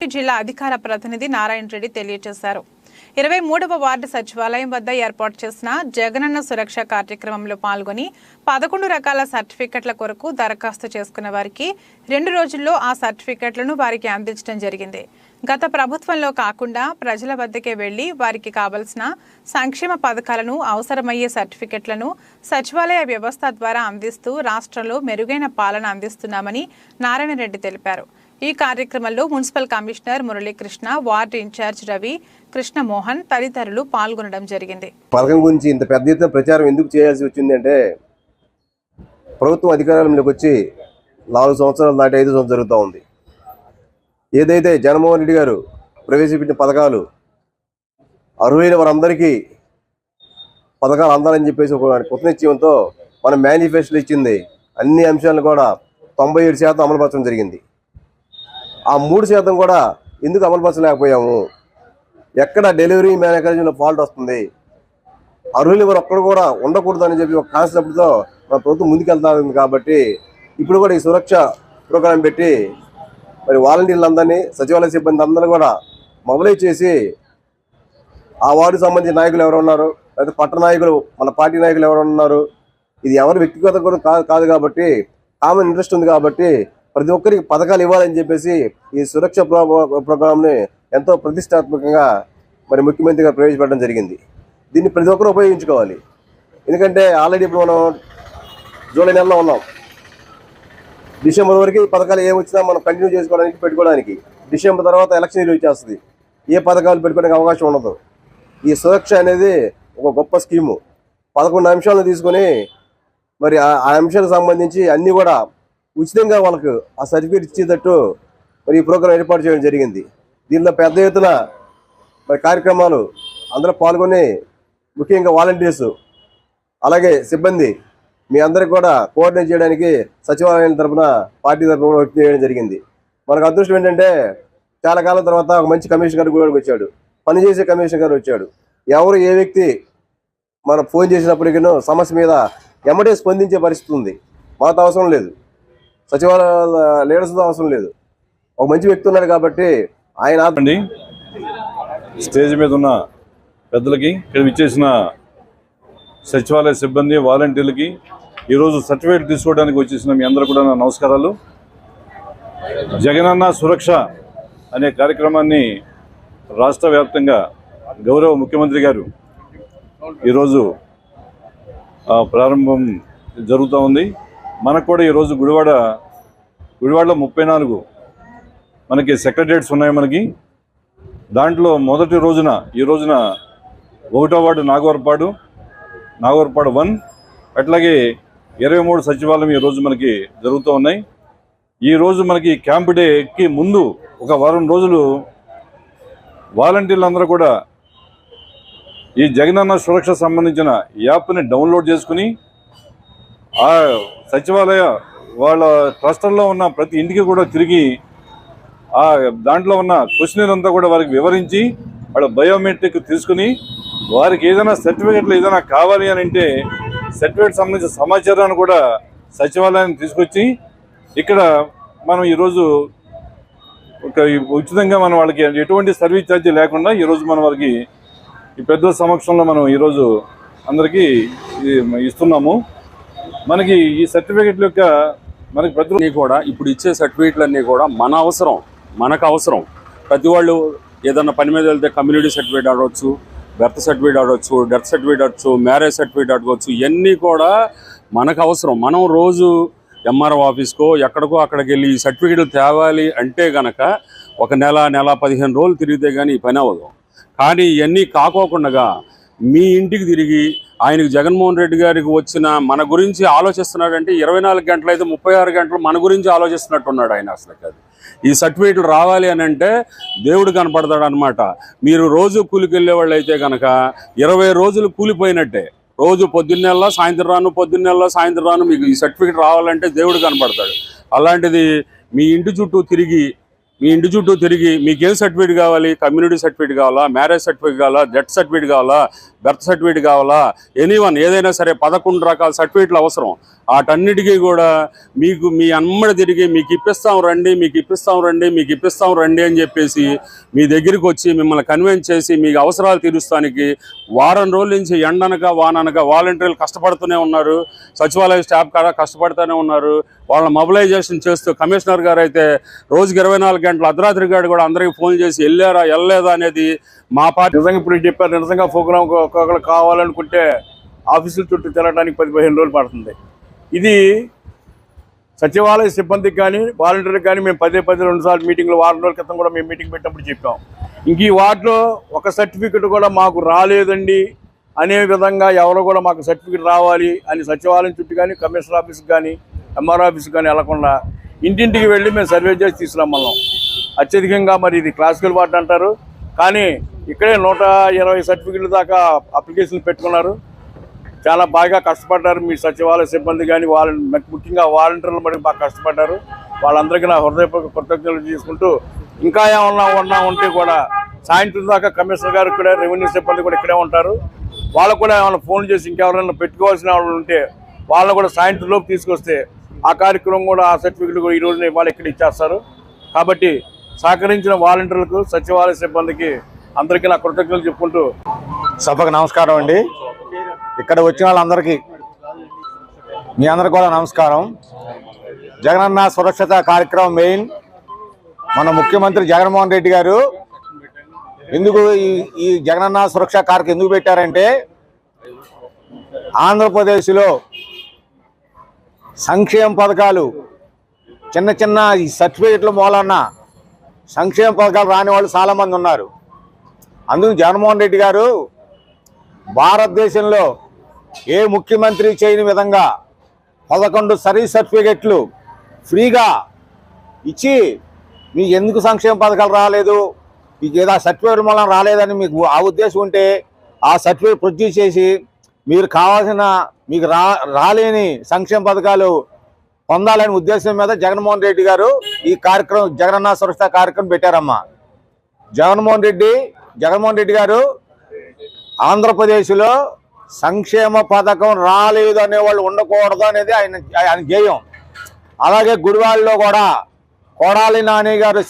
జిల్లా అధికార ప్రతినిధి నారాయణ రెడ్డి తెలియజేశారు. 23వ వార్డు సచివాలయం వద్ద ఏర్పాటు చేసిన జగనన్న సురక్ష కార్యక్రమంలో పాల్గొని 11 రకాల సర్టిఫికెట్ల కొరకు దరఖాస్తు చేసుకున్న వారికి 2 రోజుల్లో ఆ సర్టిఫికెట్లను వారికి అందించడం జరిగింది. గత ప్రభుత్వంలో కాకుండా ప్రజల వద్దకే వెళ్లి వారికి కావాల్సిన సంక్షేమ పథకాలను, అవసరమయ్యే సర్టిఫికెట్లను సచివాలయ వ్యవస్థ ద్వారా అందిస్తూ రాష్ట్రంలో మెరుగైన పాలన అందిస్తున్నామని నారాయణ రెడ్డి తెలిపారు. ఈ కార్యక్రమంలో municipal commissioner Muralikrishna, ward in-charge Ravi, Krishnamohan తదితరులు పాల్గొనడం జరిగింది. పథకం గురించి ఇంత పెద్ద ఎత్తున ప్రచారం ఎందుకు చేయాల్సి వచ్చిందంటే, ప్రభుత్వం అధికారంలోకి వచ్చి 4 సంవత్సరాలు దాటి 5 సంవత్సరాలు జరుగుతూ ఉంది. ఏదైతే జగన్మోహన్ రెడ్డి గారు ప్రవేశపెట్టిన పథకాలు అర్హులైన వారందరికీ పథకాలు అందాలని చెప్పేసి ఒక కృతనిశ్చయంతో మన మేనిఫెస్టోలో ఇచ్చింది అన్ని అంశాలను కూడా 97% అమలుపరచడం జరిగింది. ఆ 3% కూడా ఎందుకు అమలుపరచలేకపోయాము, ఎక్కడ డెలివరీ మేనేజ్మెంట్లో ఫాల్ట్ వస్తుంది, అర్హులు ఎవరు ఒక్కడు కూడా ఉండకూడదు అని చెప్పి ఒక కాన్సెప్ట్తో మన ప్రభుత్వం ముందుకెళ్తుంది. కాబట్టి ఇప్పుడు కూడా ఈ సురక్ష ప్రోగ్రాం పెట్టి మరి వాలంటీర్లందరినీ, సచివాలయ సిబ్బంది అందరూ కూడా మొబిలైజ్ చేసి ఆ వార్డుకు సంబంధించిన నాయకులు ఎవరు ఉన్నారు, లేదా పట్టణ నాయకులు, మన పార్టీ నాయకులు ఎవరు ఉన్నారు, ఇది ఎవరు వ్యక్తిగత కూడా కాదు కాబట్టి కామన్ ఇంట్రెస్ట్ ఉంది కాబట్టి ప్రతి ఒక్కరికి పథకాలు ఇవ్వాలని చెప్పేసి ఈ సురక్ష ప్రోగ్రాంని ఎంతో ప్రతిష్టాత్మకంగా మరి ముఖ్యమంత్రి గారు ప్రవేశపెట్టడం జరిగింది. దీన్ని ప్రతి ఒక్కరు ఉపయోగించుకోవాలి. ఎందుకంటే ఆల్రెడీ ఇప్పుడు మనం జూలై నెలలో ఉన్నాం. డిసెంబర్ వరకు పథకాలు ఏమొచ్చినా మనం కంటిన్యూ చేసుకోవడానికి, పెట్టుకోవడానికి. డిసెంబర్ తర్వాత ఎలక్షన్ వచ్చేస్తుంది, ఏ పథకాలు పెట్టుకోవడానికి అవకాశం ఉండదు. ఈ సురక్ష అనేది ఒక గొప్ప స్కీము. 11 అంశాలను తీసుకొని మరి ఆ అంశాలకు సంబంధించి అన్నీ కూడా ఉచితంగా వాళ్ళకు ఆ సర్టిఫికేట్ ఇచ్చేటట్టు మరి ఈ ప్రోగ్రాం ఏర్పాటు చేయడం జరిగింది. దీనిలో పెద్ద ఎత్తున మరి కార్యక్రమాలు అందరూ పాల్గొని, ముఖ్యంగా వాలంటీర్స్ అలాగే సిబ్బంది మీ అందరికి కూడా కోఆర్డినేట్ చేయడానికి సచివాలయం తరఫున, పార్టీ తరఫున కూడా వ్యక్తం చేయడం జరిగింది. మనకు అదృష్టం ఏంటంటే చాలా కాలం తర్వాత ఒక మంచి కమిషనర్ గారు కూడా వచ్చాడు, పనిచేసే కమిషనర్ గారు వచ్చాడు. ఎవరు ఏ వ్యక్తి మనం ఫోన్ చేసినప్పటికీ సమస్య మీద ఎమ్మటే స్పందించే పరిస్థితి ఉంది. మాతో అవసరం లేదు, సచివాలయ లీడర్స్తో అవసరం లేదు, ఒక మంచి వ్యక్తి ఉన్నాడు కాబట్టి ఆయన. స్టేజ్ మీద ఉన్న పెద్దలకి, ఇక్కడ విచ్చేసిన సచివాలయ సిబ్బంది, వాలంటీర్లకి, ఈరోజు సర్టిఫికేట్ తీసుకోవడానికి వచ్చేసిన మీ అందరూ కూడా నా నమస్కారాలు. జగనన్న సురక్ష అనే కార్యక్రమాన్ని రాష్ట్ర వ్యాప్తంగా గౌరవ ముఖ్యమంత్రి గారు ఈరోజు ప్రారంభం జరుగుతూ ఉంది. మనకు కూడా ఈరోజు గుడివాడలో 34 మనకి సెక్రటరియట్స్ ఉన్నాయి మనకి. దాంట్లో మొదటి రోజున, ఈ రోజున 1వ వార్డు నాగవరపాడు 1, అట్లాగే 23 సచివాలయం ఈరోజు మనకి జరుగుతూ ఉన్నాయి. ఈరోజు మనకి క్యాంప్ డేకి ముందు ఒక వారం రోజులు వాలంటీర్లు అందరూ కూడా ఈ జగనన్న సురక్ష సంబంధించిన యాప్ని డౌన్లోడ్ చేసుకుని ఆ సచివాలయ వాళ్ళ క్లస్టర్లో ఉన్న ప్రతి ఇంటికి కూడా తిరిగి ఆ దాంట్లో ఉన్న క్వశ్చన్ అంతా కూడా వారికి వివరించి వాళ్ళ బయోమెట్రిక్ తీసుకుని వారికి ఏదైనా సర్టిఫికెట్లు ఏదైనా కావాలి అని అంటే సర్టిఫికేట్ సంబంధించిన సమాచారాన్ని కూడా సచివాలయాన్ని తీసుకొచ్చి ఇక్కడ మనం ఈరోజు ఒక ఉచితంగా మనం వాళ్ళకి ఎటువంటి సర్వీస్ ఛార్జీ లేకుండా ఈరోజు మనం వారికి ఈ పెద్ద సమక్షంలో మనం ఈరోజు అందరికీ ఇస్తున్నాము. మనకి ఈ సర్టిఫికెట్ల యొక్క మనకి ప్రతి కూడా ఇప్పుడు ఇచ్చే సర్టిఫికెట్లన్నీ కూడా మనకు అవసరం. ప్రతి వాళ్ళు ఏదన్నా పని మీద వెళ్తే కమ్యూనిటీ సర్టిఫికేట్ అడగవచ్చు, బర్త్ సర్టిఫికేట్ అడగవచ్చు, డెత్ సర్టిఫికేట్ అడగచ్చు, మ్యారేజ్ సర్టిఫికేట్ అడగవచ్చు. ఇవన్నీ కూడా మనకు అవసరం. మనం రోజు ఎంఆర్ఓ ఆఫీస్కో ఎక్కడికో అక్కడికి వెళ్ళి ఈ సర్టిఫికేట్లు తేవాలి అంటే కనుక ఒక నెల 15 రోజులు తిరిగితే కానీ ఈ పని అవ్వదు. కానీ ఇవన్నీ కాకోకుండా మీ ఇంటికి తిరిగి ఆయనకు జగన్మోహన్ రెడ్డి గారికి వచ్చిన మన గురించి ఆలోచిస్తున్నాడంటే 24 గంటలు అయితే 36 గంటలు మన గురించి ఆలోచిస్తున్నట్టున్నాడు ఆయన. అసలు అది ఈ సర్టిఫికేట్లు రావాలి అని అంటే దేవుడు కనపడతాడు అనమాట. మీరు రోజు కూలికి వెళ్ళే వాళ్ళు అయితే కనుక 20 రోజులు కూలిపోయినట్టే. రోజు పొద్దున్నెల్లా సాయంత్రం రాను, పొద్దున్నెల్లా సాయంత్రం రాను మీకు ఈ సర్టిఫికేట్ రావాలంటే దేవుడు కనపడతాడు. అలాంటిది మీ ఇంటి చుట్టూ తిరిగి మీ ఇంటి చుట్టూ తిరిగి మీకేం సర్టిఫికేట్ కావాలి, కమ్యూనిటీ సర్టిఫికేట్ కావాలా, మ్యారేజ్ సర్టిఫికేట్ కావాలా, డెత్ సర్టిఫికేట్ కావాలా, బర్త్ సర్టిఫికేట్ కావాలా, ఎనీవన్ ఏదైనా సరే 11 రకాల సర్టిఫికేట్లు అవసరం. వాటన్నిటికీ కూడా మీకు మీ అమ్మడి తిరిగి మీకు ఇప్పిస్తాం రండి, మీకు ఇప్పిస్తాం రండి, మీకు ఇప్పిస్తాం రండి అని చెప్పేసి మీ దగ్గరికి వచ్చి మిమ్మల్ని కన్విన్స్ చేసి మీకు అవసరాలు తీరుస్తానికి వారం రోజుల నుంచి ఎండనక వాననక వాలంటీర్లు కష్టపడుతూనే ఉన్నారు. సచివాలయ స్టాఫ్ కూడా కష్టపడుతూనే ఉన్నారు. వాళ్ళని మొబిలైజేషన్ చేస్తూ కమిషనర్ గారు అయితే రోజుకి 24 గంటలు అర్ధరాత్రి గారు కూడా అందరికీ ఫోన్ చేసి వెళ్ళారా వెళ్ళలేదా అనేది మా పార్టీ. నిజంగా ఇప్పుడు చెప్పారు, నిజంగా ప్రోగ్రాం ఒక్కొక్కరు కావాలనుకుంటే ఆఫీసుల చుట్టూ తిరగడానికి 10-15 రోజులు పడుతుంది. ఇది సచివాలయ సిబ్బందికి కానీ వాలంటీర్లకు కానీ మేము 10 సార్లు మీటింగ్లు వారం రోజుల క్రితం కూడా మేము మీటింగ్ పెట్టినప్పుడు చెప్పాం. ఇంక ఈ వార్డులో ఒక సర్టిఫికెట్ కూడా మాకు రాలేదండి అనే విధంగా ఎవరు కూడా మాకు సర్టిఫికెట్ రావాలి అని సచివాలయం చుట్టూ కానీ కమిషనర్ ఆఫీస్కి కానీ ఎంఆర్ ఆఫీస్కి కానీ వెళ్లకుండా ఇంటింటికి వెళ్ళి మేము సర్వే చేసి తీసుకురామన్నాం. అత్యధికంగా మరి ఇది క్లాసికల్ వార్డు అంటారు, కానీ ఇక్కడే 120 సర్టిఫికెట్ల దాకా అప్లికేషన్లు పెట్టుకున్నారు. చాలా బాగా కష్టపడ్డారు మీ సచివాలయ సిబ్బంది కానీ ముఖ్యంగా వాలంటీర్లు మరి బాగా కష్టపడ్డారు. వాళ్ళందరికీ నా హృదయపూర్వక కృతజ్ఞతలు తీసుకుంటూ ఇంకా ఏమన్నా ఉంటే కూడా సాయంత్రం దాకా కమిషనర్ గారు ఇక్కడ రెవెన్యూ సిబ్బంది కూడా ఇక్కడే ఉంటారు. వాళ్ళకు కూడా ఏమైనా ఫోన్ చేసి ఇంకెవరైనా పెట్టుకోవాల్సిన వాళ్ళు ఉంటే వాళ్ళని కూడా సాయంత్రం లోపు తీసుకొస్తే ఆ కార్యక్రమం కూడా ఆ సర్టిఫికెట్లు కూడా ఈ రోజున వాళ్ళు ఇక్కడ ఇచ్చేస్తారు. కాబట్టి సహకరించిన వాలంటీర్లకు సచివాలయ సిబ్బందికి అందరికీ నా కృతజ్ఞతలు చెప్పుకుంటూ సభకు నమస్కారం అండి. ఇక్కడ వచ్చిన వాళ్ళందరికీ మీ అందరికి కూడా నమస్కారం. జగనన్న సురక్షిత కార్యక్రమం మెయిన్ మన ముఖ్యమంత్రి జగన్మోహన్ రెడ్డి గారు ఎందుకు ఈ జగనన్న సురక్ష కార్యక్రమం ఎందుకు పెట్టారంటే ఆంధ్రప్రదేశ్లో సంక్షేమ పథకాలు చిన్న ఈ సర్టిఫికెట్ల మూలన్న సంక్షేమ పథకాలు రాని వాళ్ళు చాలామంది ఉన్నారు. అందుకు జగన్మోహన్ రెడ్డి గారు భారతదేశంలో ఏ ముఖ్యమంత్రి చేయని విధంగా 11 సర్వీస్ సర్టిఫికెట్లు ఫ్రీగా ఇచ్చి మీకు ఎందుకు సంక్షేమ పథకాలు రాలేదు, మీకు ఏదో సర్టిఫికేట్ మూలం రాలేదని మీకు ఆ ఉద్దేశం ఉంటే ఆ సర్టిఫికేట్ ప్రొడ్యూస్ చేసి మీరు కావాల్సిన మీకు రాలేని సంక్షేమ పథకాలు పొందాలనే ఉద్దేశం మీద జగన్మోహన్ రెడ్డి గారు ఈ కార్యక్రమం జగనన్న సురక్ష కార్యక్రమం పెట్టారమ్మా. జగన్మోహన్ రెడ్డి గారు ఆంధ్రప్రదేశ్లో సంక్షేమ పథకం రాలేదు అనేవాళ్ళు ఉండకూడదు అనేది ఆయన ధ్యేయం. అలాగే గుడివాడలో కూడా కొడాలి నాని గారు